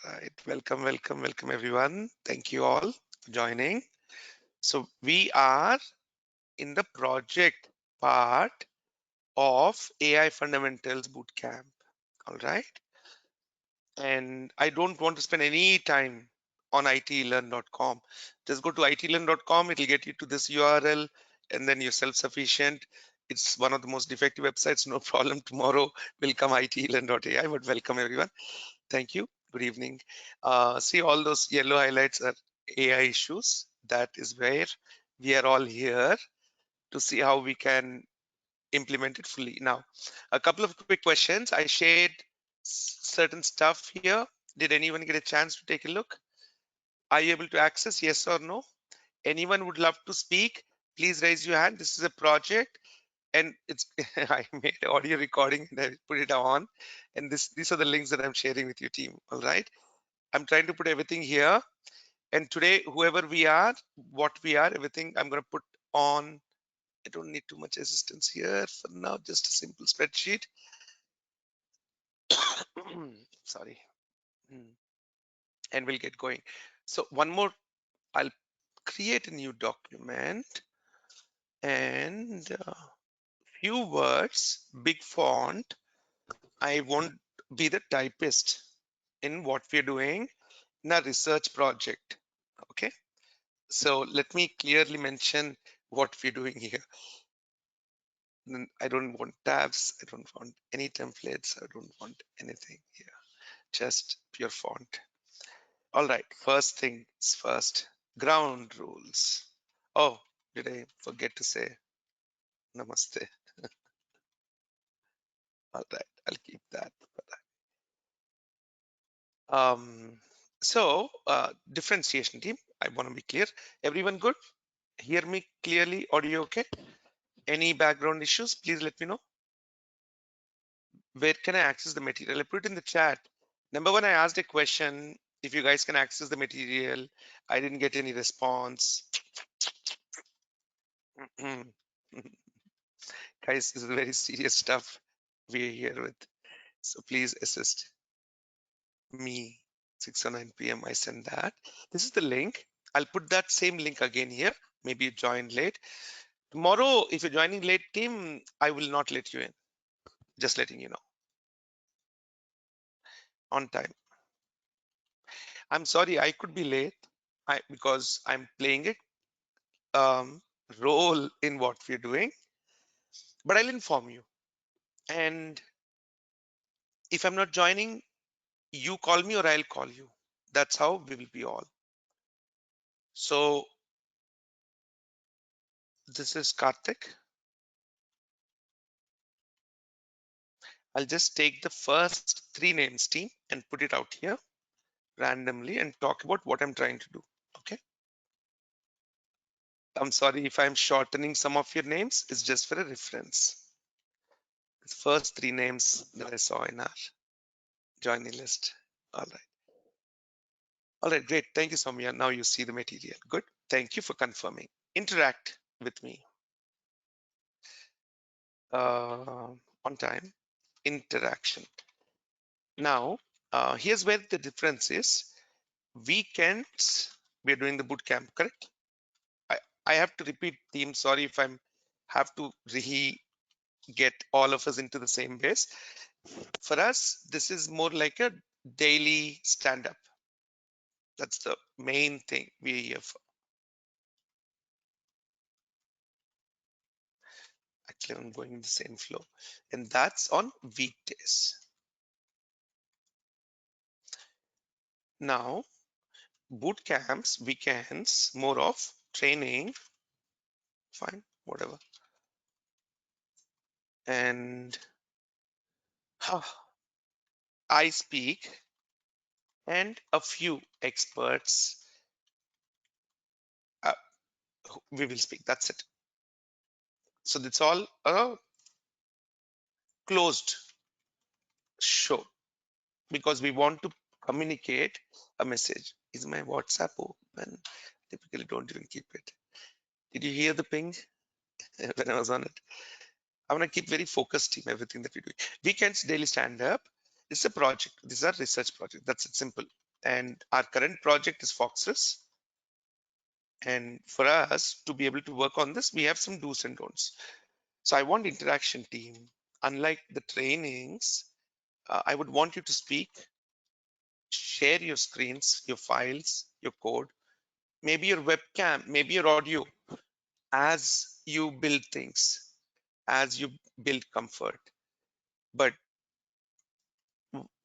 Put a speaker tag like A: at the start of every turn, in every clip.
A: Right. Welcome everyone. Thank you all for joining. So we are in the project part of AI Fundamentals Bootcamp. All right. And I don't want to spend any time on itlearn.com. Just go to itlearn.com. It'll get you to this URL and then you're self-sufficient. It's one of the most defective websites. No problem. Tomorrow will come itlearn.ai, but welcome everyone. Thank you. Good evening. See, all those yellow highlights are AI issues. That is where we are all here to see how we can implement it fully. Now, a couple of quick questions. I shared certain stuff here. Did anyone get a chance to take a look? Are you able to access? Yes or no? Anyone would love to speak? Please raise your hand. This is a project and it's I made audio recording and I put it on, and these are the links that I'm sharing with your team. All right. I'm trying to put everything here. And today, whoever we are, what we are, everything I'm going to put on. I don't need too much assistance here for now, just a simple spreadsheet. Sorry. And we'll get going. So one more, I'll create a new document and few words, big font. I won't be the typist in what we're doing in a research project. Okay. So let me clearly mention what we're doing here. I don't want tabs. I don't want any templates. I don't want anything here. Just pure font. All right. First things first. Ground rules. Oh, did I forget to say namaste? All right. I'll keep that. So differentiation team. I want to be clear. Everyone good? Hear me clearly? Audio okay? Any background issues? Please let me know. Where can I access the material? I put it in the chat. Number one, I asked a question. If you guys can access the material, I didn't get any response. Guys, this is very serious stuff we're here with. So please assist me. 6:09 p.m. I send that. This is the link. I'll put that same link again here. Maybe you joined late. Tomorrow, if you're joining late, team, I will not let you in. Just letting you know. On time. I'm sorry, I could be late because I'm playing it role in what we're doing, but I'll inform you. And if I'm not joining, you call me or I'll call you. That's how we will be all. So this is Karthik. I'll just take the first 3 names, team, and put it out here randomly and talk about what I'm trying to do. Okay. I'm sorry if I'm shortening some of your names. It's just for a reference. The first 3 names that I saw in our joining list. All right. All right, great. Thank you, Soumya. Now you see the material. Good. Thank you for confirming. Interact with me. On time. Interaction. Now, here's where the difference is. Weekends, we're doing the bootcamp, correct? I have to repeat theme. Sorry if I'm have to get all of us into the same base. For us, this is more like a daily stand-up. That's the main thing we're here for. Actually, I'm going in the same flow, and that's on weekdays. Now, boot camps, weekends, more of training, fine, whatever. And I speak and a few experts, we will speak, that's it. So that's all a closed show because we want to communicate a message. Is my WhatsApp open? Typically don't even keep it. Did you hear the ping when I was on it? I want to keep very focused team, everything that we do. Weekends, daily stand up. It's a project. These are research project. That's it, simple. And our current project is Foxes. And for us to be able to work on this, we have some do's and don'ts. So I want interaction, team. Unlike the trainings, I would want you to speak, share your screens, your files, your code, maybe your webcam, maybe your audio, as you build things, as you build comfort. But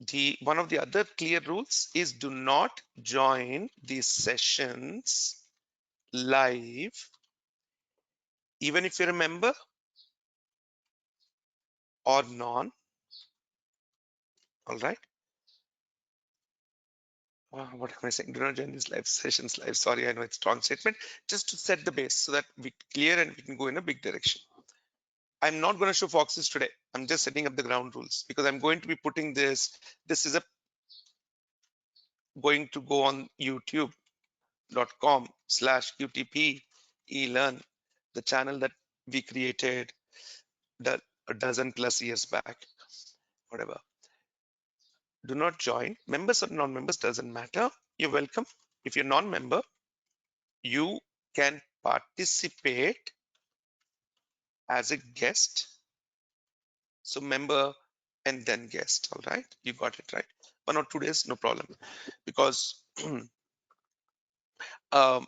A: the one of the other clear rules is do not join these sessions live, even if you're a member or non. All right. What am I saying? Do not join these live sessions live. Sorry, I know it's a strong statement. Just to set the base so that we clear and we can go in a big direction. I'm not going to show Foxes today. I'm just setting up the ground rules because I'm going to be putting this. This is a going to go on youtube.com/UTP elearn, the channel that we created a dozen plus years back, whatever. Do not join. Members or non-members doesn't matter. You're welcome. If you're non-member, you can participate as a guest. So member and then guest. All right, you got it right. 1 or 2 days, no problem. Because um,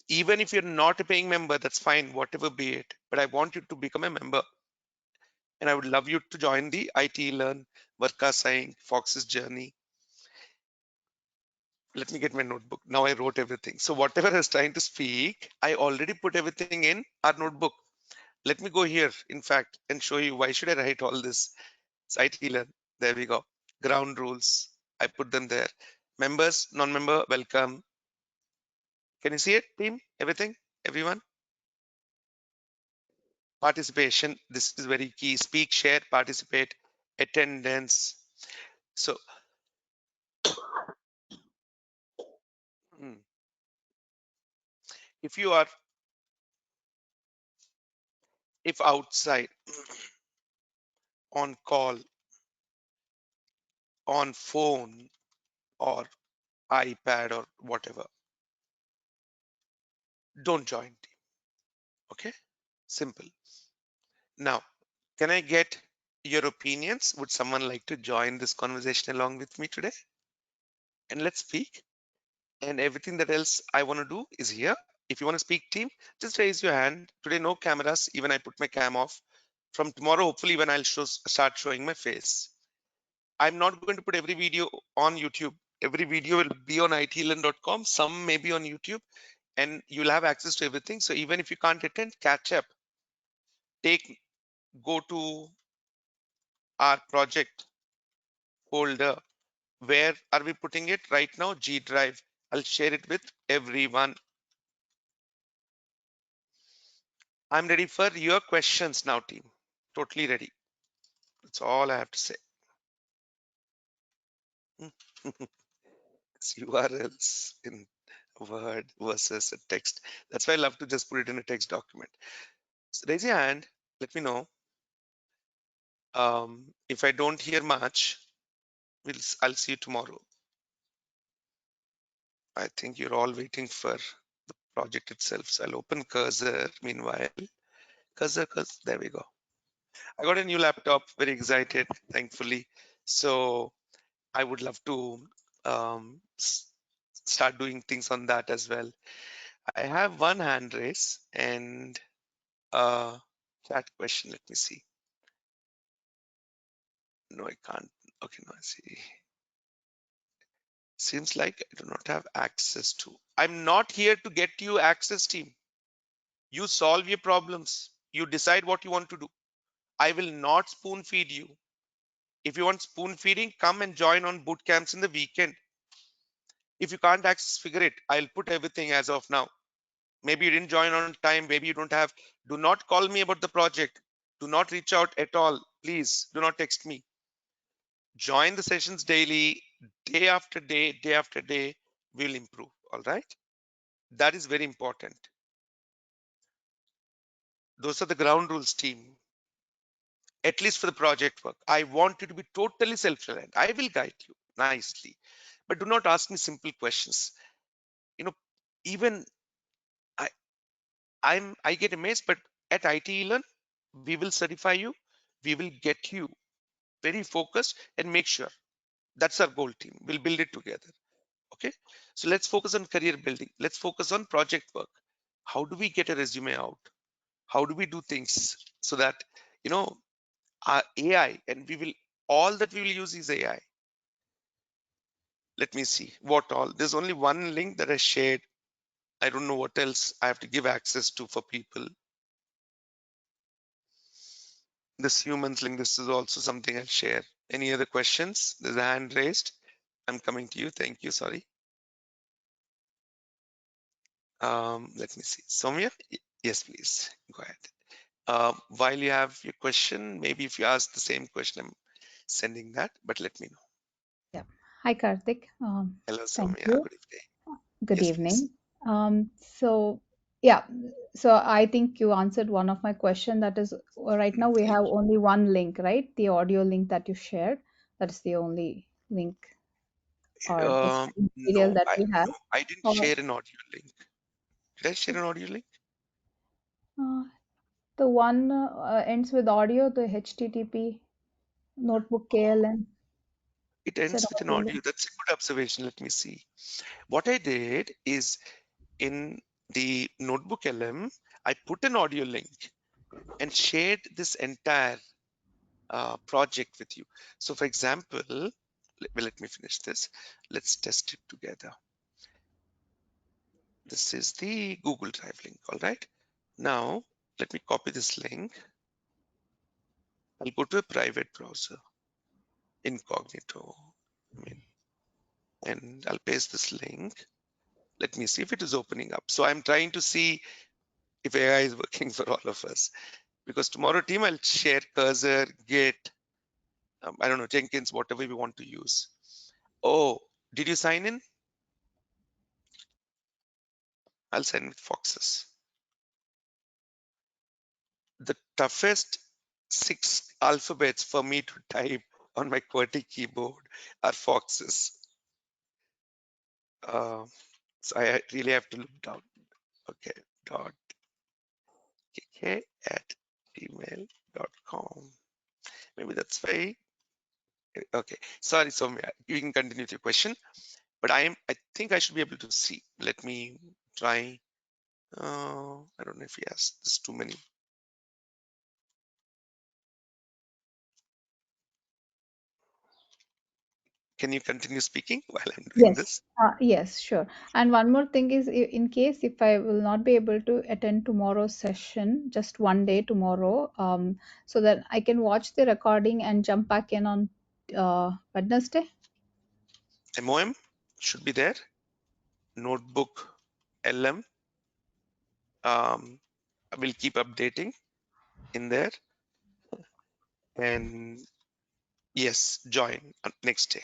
A: even if you're not a paying member, that's fine, whatever be it. But I want you to become a member. And I would love you to join the IT Learn, Varka Saying, Fox's Journey. Let me get my notebook. Now I wrote everything. So whatever I was trying to speak, I already put everything in our notebook. Let me go here, in fact, and show you why should I write all this. It's IT Learn. There we go. Ground rules. I put them there. Members, non-member, welcome. Can you see it, team? Everything? Everyone? Participation. This is very key. Speak, share, participate, attendance. So, if you are, if outside, on call, on phone, or iPad, or whatever, don't join team. Okay? Simple. Now, can I get your opinions? Would someone like to join this conversation along with me today? And let's speak. And everything that else I want to do is here. If you want to speak, team, just raise your hand. Today, no cameras. Even I put my cam off. From tomorrow, hopefully, when I'll start showing my face. I'm not going to put every video on YouTube. Every video will be on itlearn.com. Some may be on YouTube, and you'll have access to everything. So even if you can't attend, catch up. Go to our project folder. Where are we putting it right now? G Drive. I'll share it with everyone. I'm ready for your questions now, team. Totally ready. That's all I have to say. It's URLs in Word versus a text. That's why I love to just put it in a text document. So raise your hand. Let me know. If I don't hear much, I'll see you tomorrow. I think you're all waiting for the project itself. So I'll open cursor. Meanwhile, cursor, there we go. I got a new laptop. Very excited, thankfully. So I would love to start doing things on that as well. I have one hand raise and chat question. Let me see. No, I can't. Okay, no, I see. Seems like I do not have access to. I'm not here to get you access, team. You solve your problems. You decide what you want to do. I will not spoon feed you. If you want spoon feeding, come and join on boot camps in the weekend. If you can't access, figure it. I'll put everything as of now. Maybe you didn't join on time. Maybe you don't have. Do not call me about the project. Do not reach out at all. Please do not text me. Join the sessions daily, day after day, day after day. We'll improve. All right. That is very important. Those are the ground rules, team. At least for the project work. I want you to be totally self-reliant. I will guide you nicely. but do not ask me simple questions. You know, even I get amazed, but at IT Learn, we will certify you, we will get you very focused and make sure. That's our goal, team. We'll build it together. Okay. So let's focus on career building. Let's focus on project work. How do we get a resume out? How do we do things so that, you know, our AI, and we will, all that we will use is AI. Let me see what all. There's only one link that I shared. I don't know what else I have to give access to for people. This humans link, this is also something I'll share. Any other questions? There's a hand raised. I'm coming to you. Thank you. Sorry. Let me see. Soumya? Yes, please. Go ahead. While you have your question, maybe if you ask the same question, I'm sending that, but let me know.
B: Yeah. Hi, Karthik.
A: Hello,
B: Thank
A: Soumya.
B: you.
A: Good evening.
B: Good
A: Yes, please.
B: evening. So, yeah, so I think you answered one of my question. That is, right now we
A: Thank
B: have only one link, right? The audio link that you shared. That is the only link
A: you.
B: or the study material
A: No,
B: that we have.
A: I didn't
B: Or
A: share an audio link. Did I share an audio link?
B: uh, the one ends with audio, the HTTP notebook KLM.
A: It
B: It's an
A: ends with an
B: audio link.
A: audio. That's a good observation. Let me see. What I did is in the notebook LM, I put an audio link and shared this entire project with you. So for example, let me finish this. Let's test it together. This is the Google Drive link. All right. Now, let me copy this link. I'll go to a private browser, incognito. I mean, and I'll paste this link. Let me see if it is opening up. So I'm trying to see if AI is working for all of us. Because tomorrow, team, I'll share Cursor, Git, I don't know, Jenkins, whatever we want to use. Oh, did you sign in? I'll sign with Foxes. The toughest 6 alphabets for me to type on my QWERTY keyboard are Foxes. So I really have to look down. Okay, dot kk@gmail.com. Maybe that's why. Okay, sorry, Soumya. You can continue with your question, but I think I should be able to see. Let me try. I don't know if he has. There's too many. Can you continue speaking while I'm doing
B: Yes,
A: this?
B: yes, sure. And one more thing is, in case if I will not be able to attend tomorrow's session, just one day tomorrow, so that I can watch the recording and jump back in on Wednesday.
A: MOM should be there. Notebook LM. I will keep updating in there. And yes, join next day.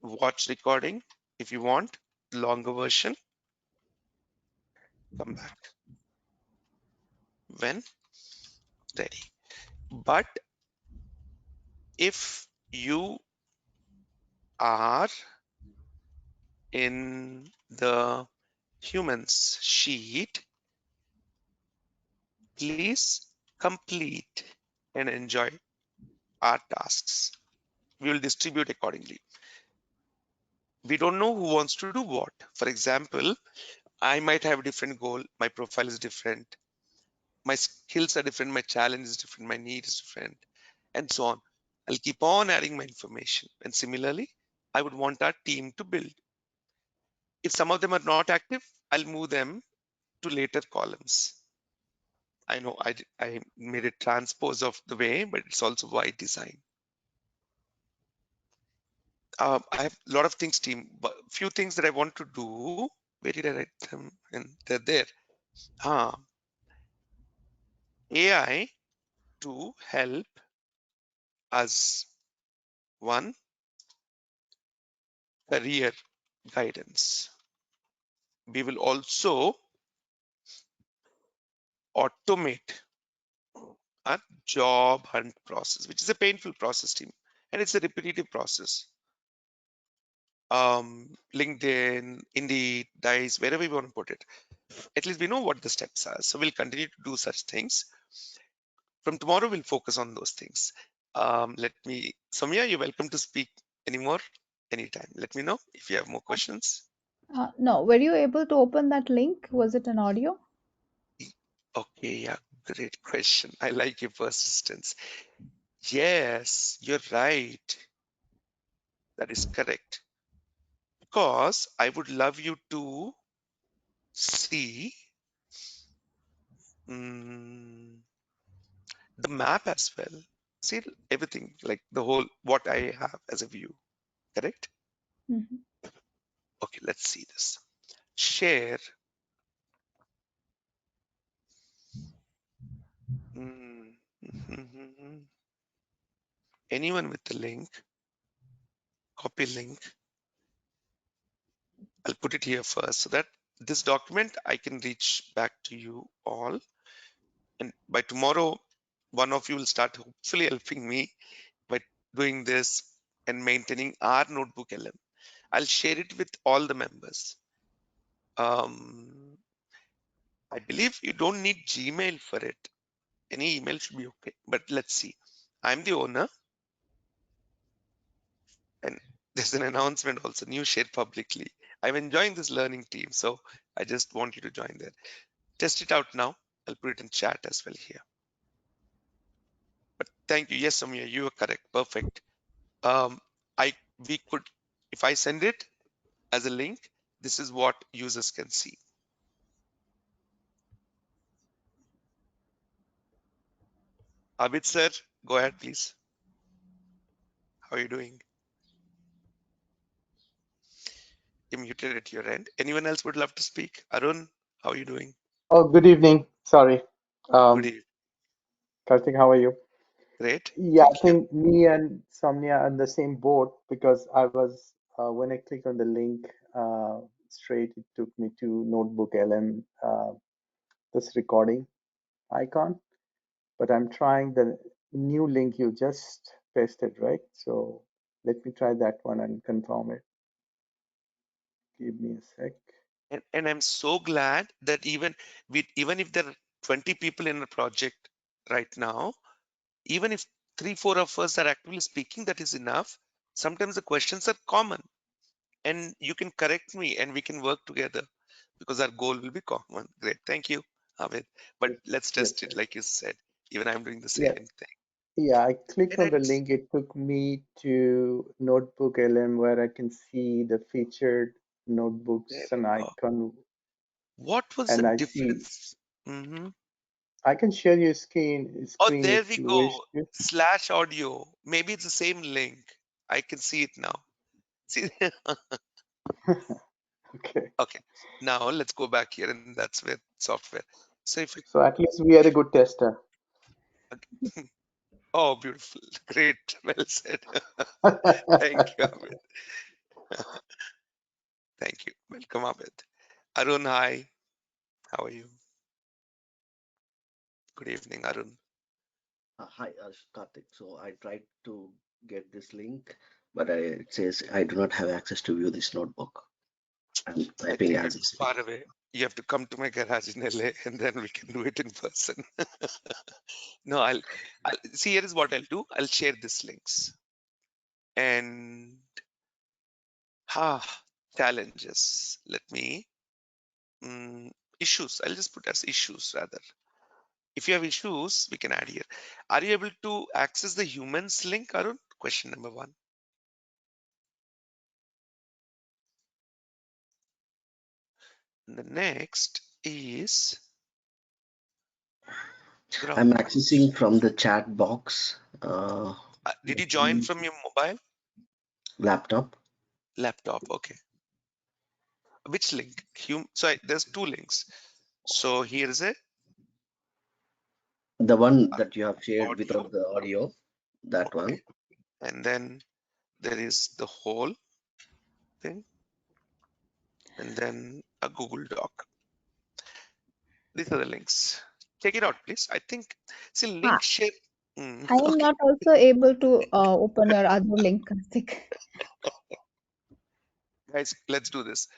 A: Watch recording if you want longer version. Come back when ready. But if you are in the humans sheet, please complete and enjoy our tasks. We will distribute accordingly. We don't know who wants to do what. For example, I might have a different goal. My profile is different. My skills are different. My challenge is different. My need is different, and so on. I'll keep on adding my information. And similarly, I would want our team to build. If some of them are not active, I'll move them to later columns. I know I made a transpose of the way, but it's also by design. I have a lot of things, team, but few things that I want to do. Where did I write them? And they're there. Ah, AI to help us. One, career guidance. We will also automate our job hunt process, which is a painful process, team. and it's a repetitive process. LinkedIn, Indeed, Dice, wherever you want to put it. At least we know what the steps are. So we'll continue to do such things. From tomorrow, we'll focus on those things. Soumya, you're welcome to speak anymore, anytime. Let me know if you have more questions.
B: No, were you able to open that link? Was it an audio?
A: Okay, yeah, great question. I like your persistence. Yes, you're right. That is correct. Because I would love you to see mm, the map as well. See everything, like the whole, what I have as a view, correct?
B: Mhm.
A: Okay, let's see this. Share. Mm, mhm. Anyone with the link, copy link. I'll put it here first so that this document I can reach back to you all. And by tomorrow, one of you will start hopefully helping me by doing this and maintaining our notebook LM. I'll share it with all the members. I believe you don't need Gmail for it. Any email should be okay. But let's see. I'm the owner, and there's an announcement also, new share publicly. I'm enjoying this learning team, so I just want you to join there. Test it out now. I'll put it in chat as well here. But thank you. Yes, Samya, you are correct. Perfect. Um, I we could, if I send it as a link, this is what users can see. Abid sir, go ahead, please. How are you doing? You're muted at your end. Anyone else would love to speak? Arun, how are you doing?
C: Oh, good evening. Sorry.
A: Good evening.
C: Karthik, how are you?
A: Great.
C: Yeah, I
A: Thank you.
C: think me and Samnya are in the same boat because I was, when I clicked on the link straight, it took me to Notebook LM, this recording icon. But I'm trying the new link you just pasted, right? So let me try that one and confirm it. Give me a sec.
A: And I'm so glad that even if there are 20 people in a project right now, even if 3, 4 of us are actively speaking, that is enough. Sometimes the questions are common and you can correct me and we can work together because our goal will be common. Great. Thank you, Avid. But
C: Yes,
A: let's
C: yes,
A: test it
C: sir.
A: like you said. Even I'm doing the
C: Yeah,
A: same thing.
C: yeah, I clicked
A: And
C: on
A: I'm
C: the link. It took me to Notebook LM where I can see the featured
A: there
C: notebooks
A: we
C: and
A: go.
C: icon,
A: What was the
C: and I see
A: difference? Hmm.
C: I can share your
A: Oh,
C: screen
A: there
C: if
A: we
C: you wish
A: go.
C: to.
A: Slash audio. Maybe it's the same link. I can see it now. See,
C: Okay,
A: okay. Now let's go back here, and that's where software. So if
C: so at least we are a good tester.
A: okay. Oh, beautiful, great, well said. Thank you, Amit. Thank you. Welcome, Amit. Arun, hi. How are you? Good evening, Arun.
D: Hi, Karthik. So I tried to get this link, but it says I do not have access to view this notebook. I'm
A: I
D: typing
A: think
D: as
A: you're
D: I
A: too
D: speak.
A: far away. You have to come to my garage in LA, and then we can do it in person. No, I'll see. Here is what I'll do. I'll share these links and ah, challenges. Let me issues. I'll just put as issues rather. If you have issues, we can add here. Are you able to access the humans link, Arun? Question number one. And the next is
D: I'm
A: ground.
D: accessing from the chat box.
A: Did you
D: Let
A: join
D: me
A: from your mobile?
D: laptop.
A: Laptop, okay. Which link? Sorry, there's two links. So here is a
D: The one that you have shared
A: audio,
D: without the audio, that
A: okay.
D: one.
A: And then there is the whole thing, and then a Google Doc. These are the links. Check it out, please. I think, see,
E: Hi,
A: link share.
B: I am
A: Okay,
B: not also able to open your other link, Karthik.
A: guys, let's do this.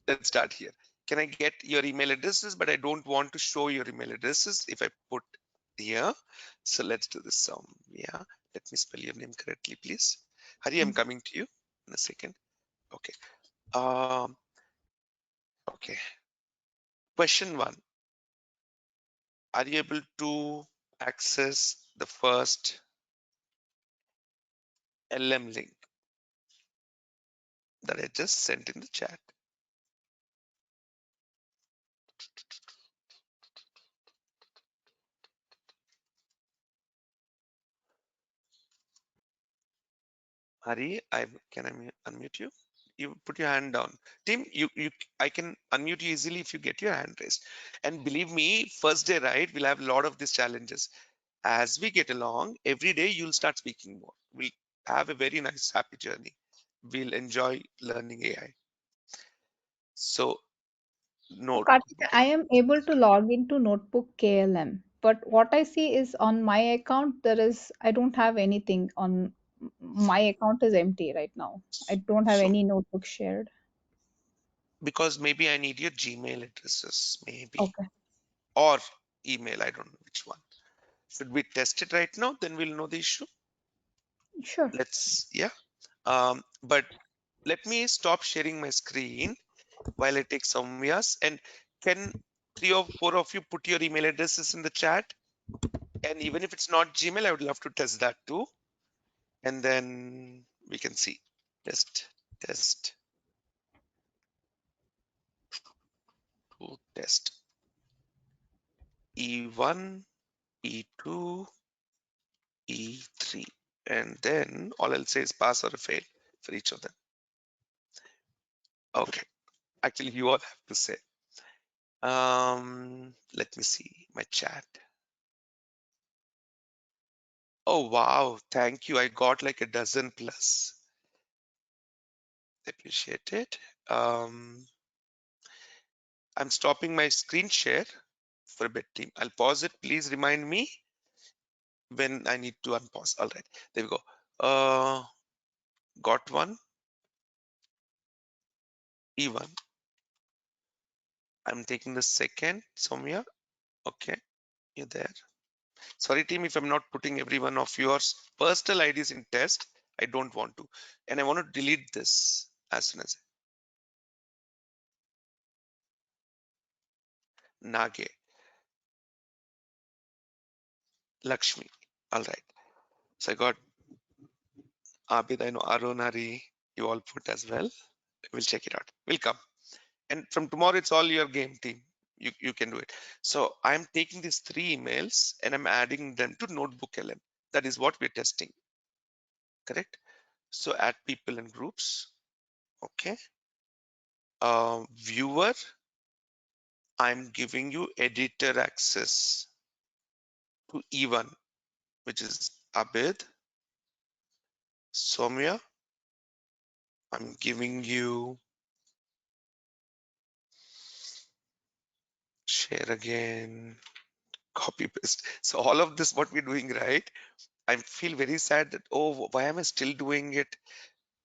A: Let's start here. Can I get your email addresses? But I don't want to show your email addresses if I put here. So let's do this. Yeah, let me spell your name correctly, please. Hari, I'm coming to you in a second. Okay. Um, okay. Question one. Are you able to access the first LM link that I just sent in the chat? Hari, can I unmute you? You put your hand down. Tim, I can unmute you easily if you get your hand raised. And believe me, first day, right, we'll have a lot of these challenges. As we get along, every day you'll start speaking more. We'll have a very nice, happy journey. We'll enjoy learning AI. So,
B: So,
A: note,
B: Karthik, I am able to log into Notebook KLM, but what I see is on my account, I don't have anything on my account is empty right now. I don't have
A: so
B: any notebook shared.
A: because maybe I need your Gmail addresses, maybe,
B: Okay,
A: or email. I don't know which one. Should we test it right now? Then we'll know the issue.
B: sure.
A: Yeah. But let me stop sharing my screen while I take Soumya's. And can 3 or 4 of you put your email addresses in the chat? And even if it's not Gmail, I would love to test that too. And then we can see. Test to test. E1, E2, E3. And then all I'll say is pass or fail for each of them. Okay. Actually, you all have to say. Let me see my chat. Oh, wow. Thank you. I got like a dozen plus. Appreciate it. I'm stopping my screen share for a bit, team. I'll pause it. Please remind me when I need to unpause. All right. There we go. Got one. E1. I'm taking the second. Soumya. Okay. You're there. Sorry, team, if I'm not putting every one of yours personal IDs in test. I don't want to. And I want to delete this as soon as Nage. Lakshmi. All right. So I got Abid, I know Arun, Hari, you all put as well. We'll check it out. We'll come. And from tomorrow, it's all your game, team. You can do it. So I'm taking these 3 emails and I'm adding them to Notebook LM. That is what we're testing, correct? So add people and groups. Okay. Viewer, I'm giving you editor access to E1, which is Abid. Soumya, I'm giving you share again, copy paste. So all of this, what we're doing, right? I feel very sad that, oh, why am I still doing it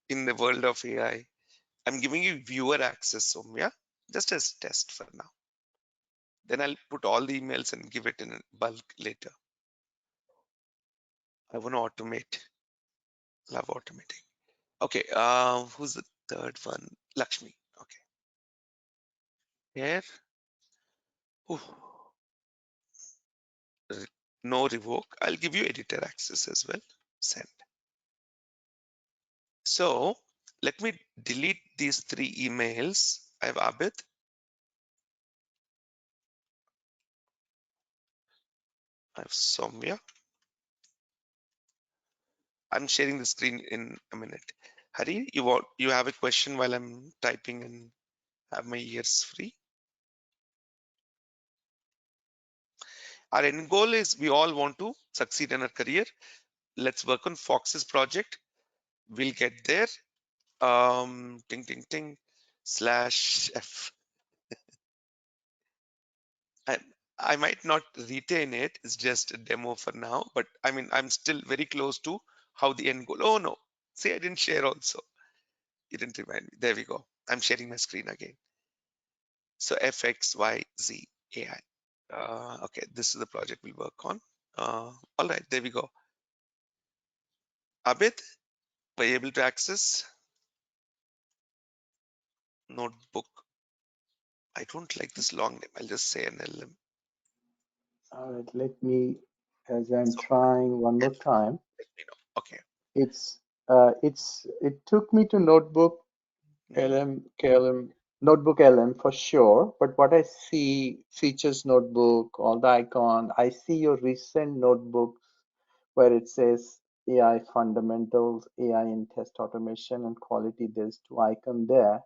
A: in the world of AI? I'm giving you viewer access, Soumya, just as test for now. Then I'll put all the emails and give it in bulk later. I want to automate. Love automating. Okay, who's the third one? Lakshmi. Okay. Here. Ooh. No revoke. I'll give you editor access as well. Send. So let me delete these 3 emails. I have Abid. I have Soumya. I'm sharing the screen in a minute. Hari, you have a question while I'm typing and have my ears free? Our end goal is we all want to succeed in our career. Let's work on Fox's project. We'll get there. Ting ting ting /F. I might not retain it. It's just a demo for now, but I mean, I'm still very close to how the end goal. Oh no, see, I didn't share also. You didn't remind me. There we go. I'm sharing my screen again. So FXYZ AI. Okay, this is the project we'll work on. All right, there we go. Abid, were you able to access notebook? I don't like this long name. I'll just say NLM.
C: All right, let me, as I'm
A: So
C: trying one more time,
A: let me know. Okay.
C: it took me to Notebook
A: Hmm.
C: LM, KLM, Notebook LM for sure. But what I see, features notebook, all the icon, I see your recent notebooks where it says AI Fundamentals, AI in Test Automation and Quality. There's two icons there.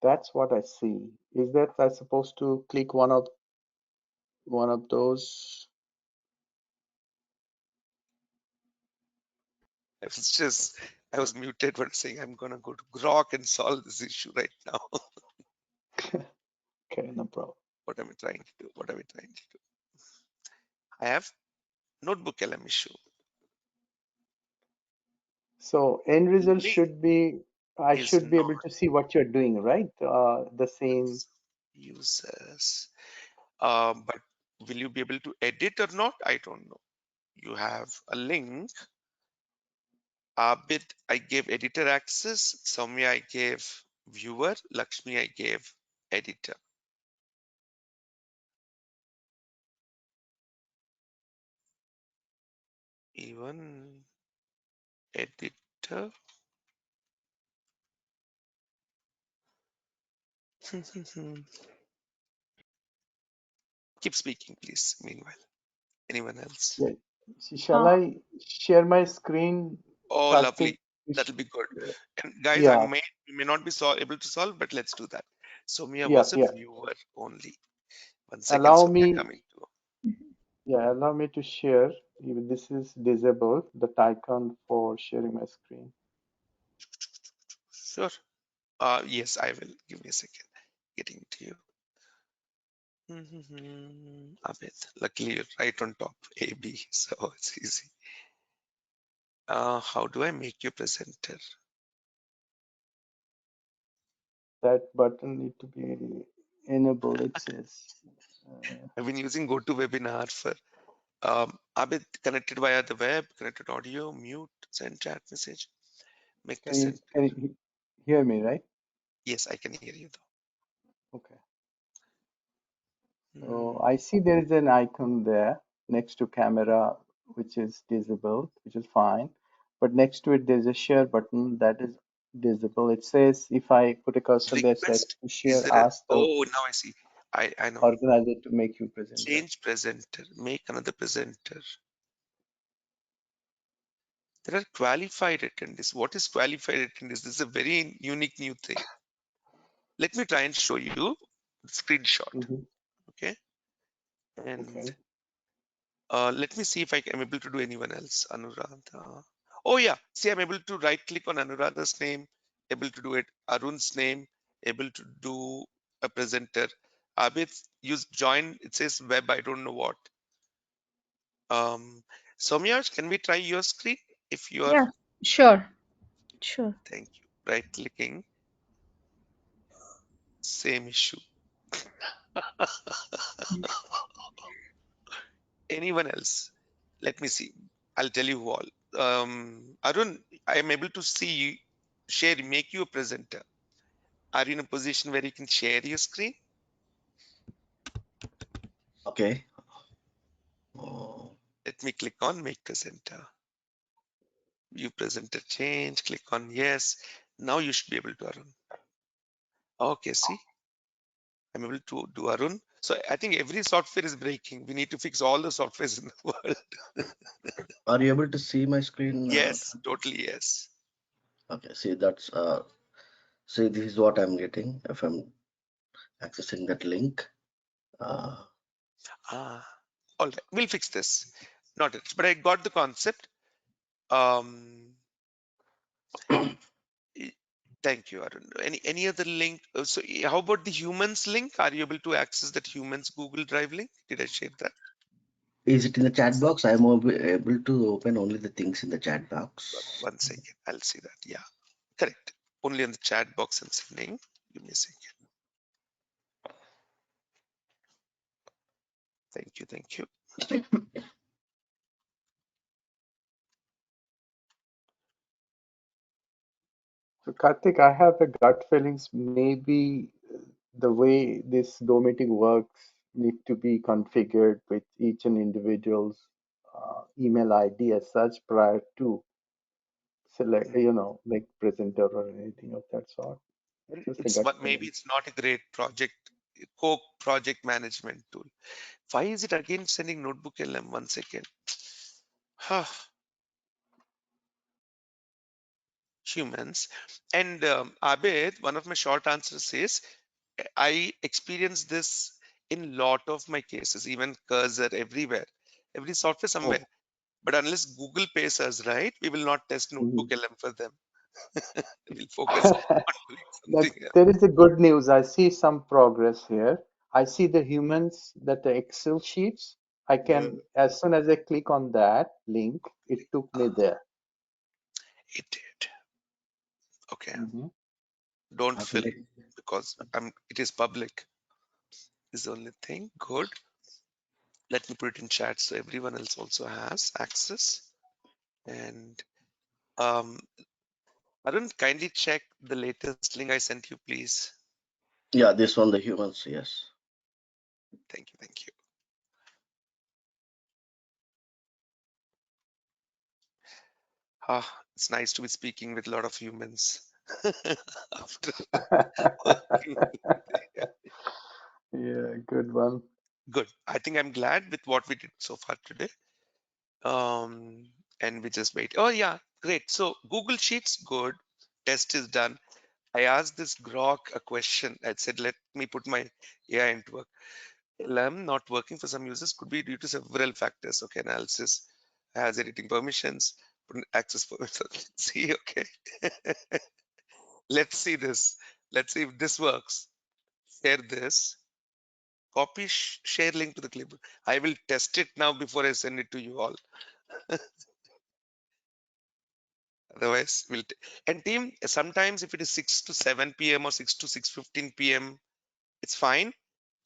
C: That's what I see. Is that I supposed to click one of those?
A: I was muted when saying I'm gonna go to Grok and solve this issue right now.
C: Okay, no problem.
A: What am I trying to do? What are we trying to do? I have notebook LM issue.
C: So end result
A: Link
C: should be, I
A: is
C: should be
A: not
C: able to see what you're doing, right? The same.
A: users. But will you be able to edit or not? I don't know. You have a link. Abid, I gave editor access. Soumya, I gave viewer. Lakshmi, I gave editor. Even editor. Keep speaking, please. Meanwhile, anyone else?
C: Yeah. Shall I share my screen,
A: Oh,
C: Karthik?
A: lovely. That'll be good. And guys,
C: Yeah,
A: we may not be able to solve, but let's do that. Soumya
C: yeah,
A: was a
C: yeah.
A: viewer only. 1 second,
C: Allow
A: Soumya
C: me,
A: coming to.
C: yeah, allow me to share. Even this is disabled, the icon for sharing my screen.
A: Sure. Yes, I will. Give me a second. Getting to you. Abid, luckily you're right on top. AB, so it's easy. How do I make you presenter?
C: That button need to be enabled, it says.
A: I've been using GoToWebinar for Abid, connected via the web, connected audio, mute, send chat message, make presenter.
C: Can you hear me, right?
A: Yes, I can hear you
C: Okay.
A: though.
C: So I see there is an icon there next to camera, which is disabled, which is fine. But next to it, there's a share button that is visible. It says, if I put a cursor there, it says
A: Request.
C: to
A: Is
C: share,
A: there a,
C: ask the
A: oh, now I see. I know.
C: organizer to make you presenter.
A: Change presenter, make another presenter. There are qualified attendees. What is qualified attendees? This is a very unique new thing. Let me try and show you the screenshot.
C: Mhm.
A: Okay. And
C: Okay.
A: let me see if I am able to do anyone else. Anuradha. Oh yeah. See, I'm able to right click on Anuradha's name, able to do it. Arun's name, able to do a presenter. Abid, use join. It says web. I don't know what. Soumya, can we try your screen if you are?
B: Yeah, sure, sure.
A: Thank you. Right clicking, same issue. Anyone else? Let me see. I'll tell you who all. Arun, I am able to see you, share, make you a presenter. Are you in a position where you can share your screen?
D: Okay. Oh,
A: Let me click on make presenter. View presenter change, click on yes. Now you should be able to, Arun. Okay, see, I'm able to do Arun. So I think every software is breaking. We need to fix all the softwares in the world.
D: are you able to see my screen?
A: Yes, totally yes.
D: Okay. See, see, this is what I'm getting if I'm accessing that link. Uh,
A: Ah, all right, we'll fix this. Not it, but I got the concept. Um, Thank you, Arun. Any other link? So how about the humans link? Are you able to access that humans Google Drive link? Did I share that?
D: Is it in the chat box? I'm able to open only the things in the chat box.
A: 1 second. I'll see that. Yeah, correct. Only on the chat box and sending. Give me a second. Thank you. Thank you.
C: So Karthik, I have a gut feelings maybe the way this Go meeting works need to be configured with each and individual's email ID as such prior to select, like presenter or anything of that sort.
A: And
C: Just a
A: it's
C: gut
A: what maybe
C: feeling.
A: it's not a great project management tool. Why is it again sending notebook LM? 1 second. Humans. And Abid, one of my short answers is I experience this in lot of my cases, even cursor everywhere, every software somewhere.
C: Oh,
A: But unless Google pays us, right, we will not test
C: mhm.
A: notebook LM for them. We'll focus on doing
C: That
A: something else.
C: there is a good news. I see some progress here. I see the humans that the Excel sheets. I
A: Mm,
C: can, as soon as I click on that link, it took me there.
A: it did. Okay.
C: Mhm.
A: Don't
D: Okay,
A: fill because it is public is the only thing. Good. Let me put it in chat so everyone else also has access. And Arun, kindly check the latest link I sent you, please.
D: yeah, this one, the humans, yes.
A: Thank you. Thank you. It's nice to be speaking with a lot of humans after working with AI.
C: Yeah, good one.
A: Good. I think I'm glad with what we did so far today. And we just wait. Oh yeah, great. So Google Sheets, good. Test is done. I asked this Grok a question. I said, let me put my AI into work. LM not working for some users could be due to several factors. Okay, analysis has editing permissions, access permissions. See, okay. Let's see this. Let's see if this works. Share this. Copy, share link to the clipboard. I will test it now before I send it to you all. Otherwise, and team, sometimes if it is 6 to 7 p.m. or 6 to 6:15 p.m., it's fine.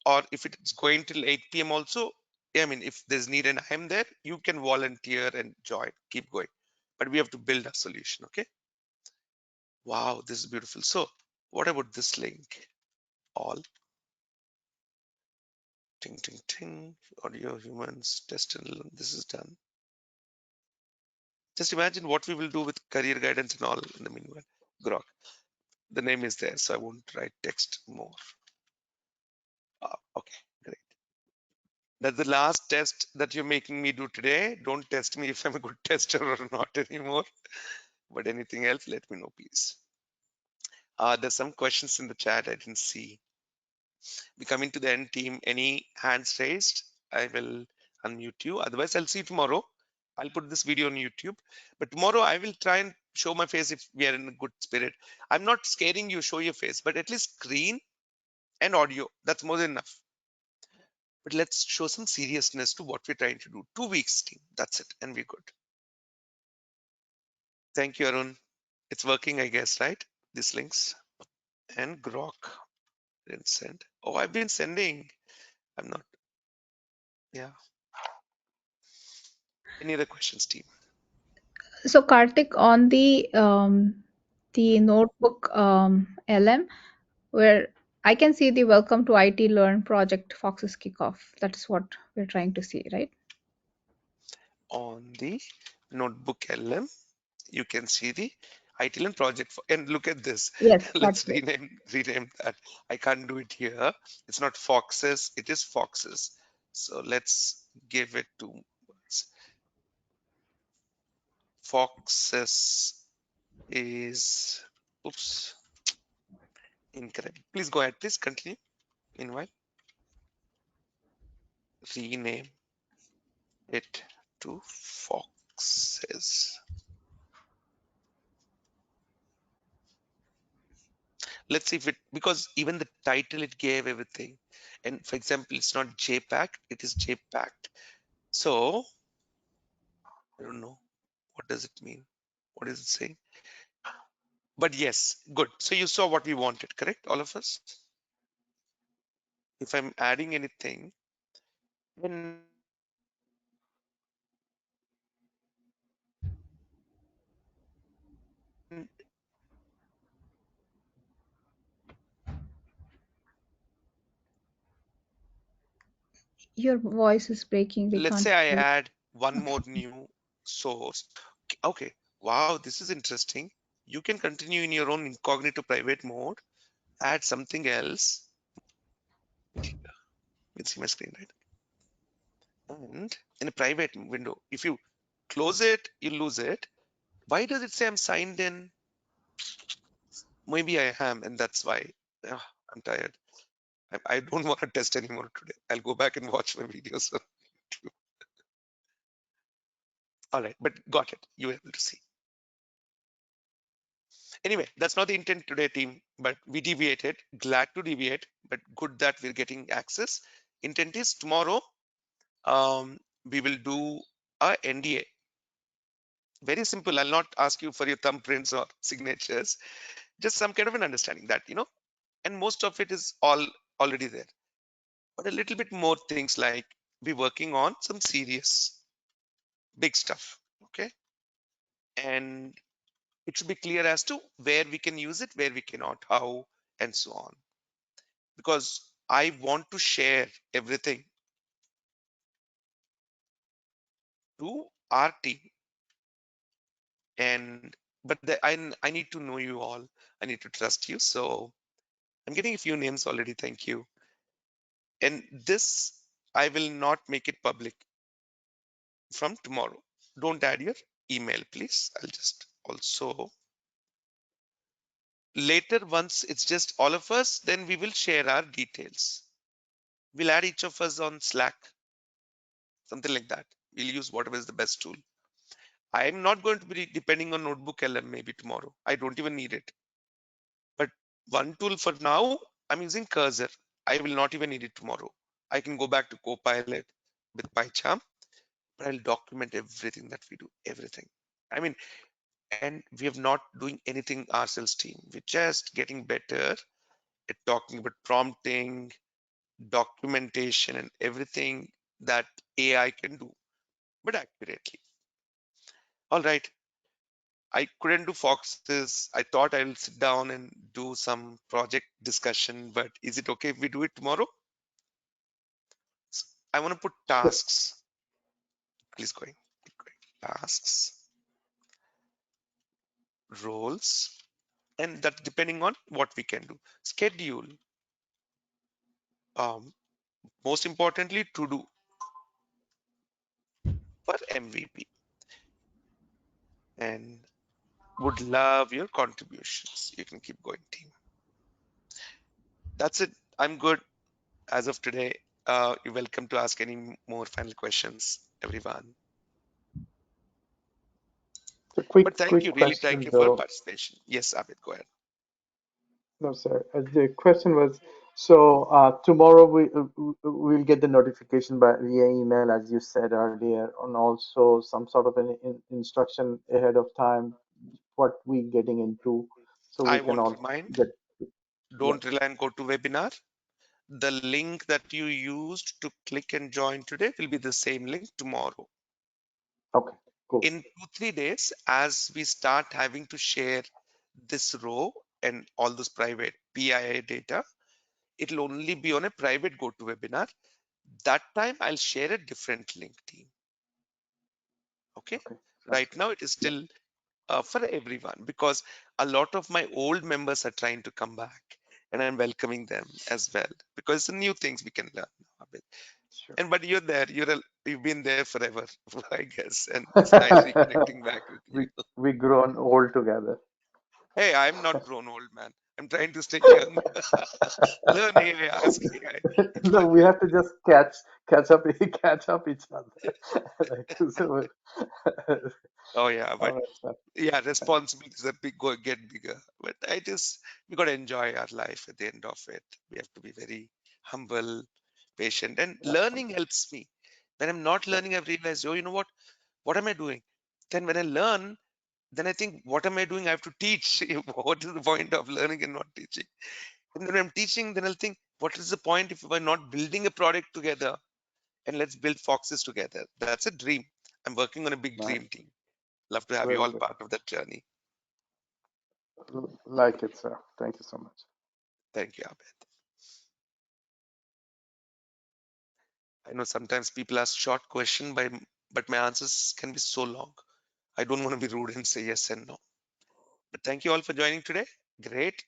A: Or if it's going till 8 p.m. also, I mean, if there's need and I'm there, you can volunteer and join, keep going. But we have to build a solution, okay? Wow, this is beautiful. So what about this link? All, ting, ting, ting, audio, humans, test and learn. This is done. Just imagine what we will do with career guidance and all in the meanwhile. Grok, the name is there, so I won't write text more. Okay, great. That's the last test that you're making me do today. Don't test me if I'm a good tester or not anymore. But anything else, let me know, please. There's some questions in the chat I didn't see. We coming to the end, team. Any hands raised? I will unmute you. Otherwise, I'll see you tomorrow. I'll put this video on YouTube. But tomorrow, I will try and show my face if we are in a good spirit. I'm not scaring you, show your face, but at least screen and audio. That's more than enough. But let's show some seriousness to what we're trying to do. 2 weeks, team. That's it. And we're good. Thank you, Arun. It's working, I guess, right? These links. And Grok. Didn't send. Oh, I've been sending. I'm not. Yeah. Any other questions, team?
B: So Karthik, on the notebook LM, where I can see the Welcome to IT Learn project Fox's Kickoff. That is what we're trying to see, right?
A: On the notebook LM, you can see the ITLN project. And look at this.
B: Yes, that's
A: Let's
B: it.
A: rename that. I can't do it here. It's not Foxes. It is Foxes. So let's give it to Foxes is, oops, incorrect. Please go ahead. Please continue. Meanwhile, rename it to Foxes. Let's see if it, because even the title, it gave everything. And for example, it's not JPAG, it is JPAG. So I don't know. What does it mean? What is it saying? But yes, good. So you saw what we wanted, correct? All of us? If I'm adding anything, then
B: Your voice is breaking. We
A: let's
B: can't
A: say I
B: hear
A: add one
B: you.
A: more new source. Okay. Wow, this is interesting. You can continue in your own incognito private mode, add something else. You can see my screen, right? And in a private window, if you close it, you lose it. Why does it say I'm signed in? Maybe I am, and that's why. Ugh, I'm tired. I don't want to test anymore today. I'll go back and watch my videos on YouTube. All right, but got it. You were able to see. Anyway, that's not the intent today, team, but we deviated. Glad to deviate, but good that we're getting access. Intent is tomorrow, we will do a NDA. Very simple. I'll not ask you for your thumbprints or signatures, just some kind of an understanding that, and most of it is all already there. But a little bit more things like we're working on some serious big stuff. Okay. And it should be clear as to where we can use it, where we cannot, how, and so on. Because I want to share everything to our team. And but I need to know you all. I need to trust you. So I'm getting a few names already. Thank you. And this I will not make it public from tomorrow. Don't add your email, please. I'll just also later, once it's just all of us, then we will share our details. We'll add each of us on Slack, something like that. We'll use whatever is the best tool. I'm not going to be depending on Notebook LM maybe tomorrow. I don't even need it. But one tool for now, I'm using Cursor. I will not even need it tomorrow. I can go back to Copilot with PyCharm, but I'll document everything that we do, everything. I mean, and we have not doing anything ourselves, team. We're just getting better at talking about prompting, documentation, and everything that AI can do, but accurately. All right. I couldn't do Foxes. I thought I'll sit down and do some project discussion, but is it okay if we do it tomorrow? I want to put
C: Sure.
A: tasks. Please go ahead. Keep going. Tasks, roles, and that depending on what we can do. Schedule. Most importantly, to do for MVP. And would love your contributions. You can keep going, team. That's it. I'm good as of today. You're welcome to ask any more final questions, everyone.
C: So
A: But thank
C: quick
A: you, really thank
C: question
A: you for
C: though.
A: participation. Yes, Abid, go ahead.
C: No, sir. The question was, so tomorrow we'll get the notification by via email, as you said earlier, and also some sort of an instruction ahead of time what we getting into, so we
A: I
C: can
A: want to
C: all
A: remind,
C: get. Yeah.
A: don't rely on GoToWebinar. The link that you used to click and join today will be the same link tomorrow.
C: Okay. Cool.
A: In 2-3 days, as we start having to share this row and all those private PII data, it'll only be on a private GoToWebinar. That time I'll share a different link, team. Okay.
C: Okay. Sounds
A: Right
C: good.
A: now it is
C: Yeah.
A: still for everyone because a lot of my old members are trying to come back and I'm welcoming them as well because it's new things we can learn a bit.
C: Sure.
A: And but you're there, you've been there forever, I guess, and it's nice reconnecting back with you.
C: We grown old together.
A: Hey, I'm not grown old, man. I'm trying to stay young. Learn AI, ask AI.
C: No, we have to just catch up catch up each other. Like, so,
A: Oh yeah,
C: all
A: but
C: right, sir.
A: yeah, responsibilities are get bigger. But we gotta enjoy our life at the end of it. We have to be very humble, patient, and
C: Yeah,
A: learning helps me. When I'm not
C: yeah,
A: learning, I've realized, oh, you know what? What am I doing? Then when I learn, then I think, what am I doing? I have to teach. What is the point of learning and not teaching? And when I'm teaching, then I'll think, what is the point if we're not building a product together? And let's build foxes together. That's a dream. I'm working on a big
C: nice.
A: dream team. Love to have you
C: Very
A: all
C: good.
A: part of that journey.
C: Like it, sir. Thank you so much.
A: Thank you, Abed. I know sometimes people ask short question, but my answers can be so long. I don't want to be rude and say yes and no. But thank you all for joining today. Great.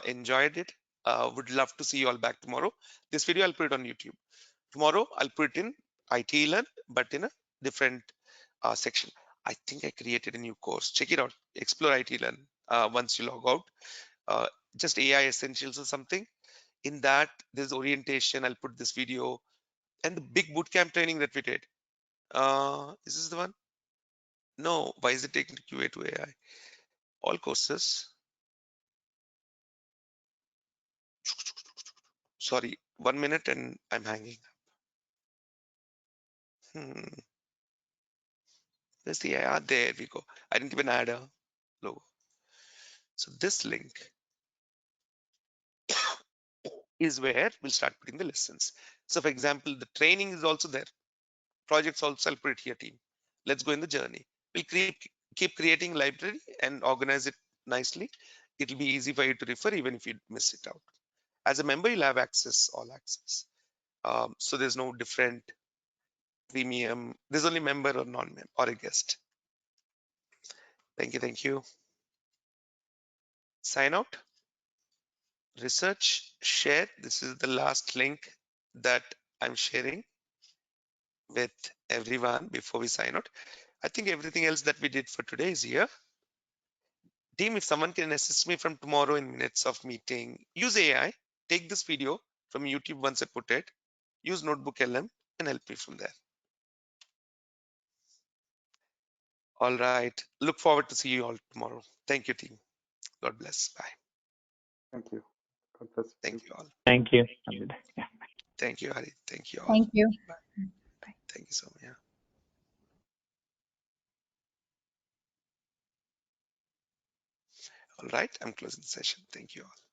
A: Enjoyed it. Would love to see you all back tomorrow. This video I'll put it on YouTube. Tomorrow I'll put it in IT Learn, but in a different section. I think I created a new course. Check it out. Explore IT Learn. Once you log out, uh, just AI Essentials or something. In that, there's orientation. I'll put this video and the big bootcamp training that we did. Is this the one? No. Why is it taking to QA to AI? All courses. Sorry, 1 minute and I'm hanging. Hmm. Where's the AI? There we go. I didn't even add a logo. So this link is where we'll start putting the lessons. So for example, the training is also there. Projects also, I'll put it here, team. Let's go in the journey. We'll keep creating library and organize it nicely. It'll be easy for you to refer even if you miss it out. As a member, you'll have access, all access. So there's no different premium. There's only member or non-member or a guest. Thank you. Thank you. Sign out. Research, share. This is the last link that I'm sharing with everyone before we sign out. I think everything else that we did for today is here. Team, if someone can assist me from tomorrow in minutes of meeting, use AI, take this video from YouTube once I put it, use Notebook LM and help me from there. All right. Look forward to see you all tomorrow. Thank you, team. God bless. Bye.
C: Thank you. God bless you.
A: Thank you all.
E: Thank you. Have a good day. Yeah.
A: Thank you, Hari. Thank you all.
B: Thank you.
A: Bye.
B: Bye.
A: Thank you so much. Yeah. All right. I'm closing the session. Thank you all.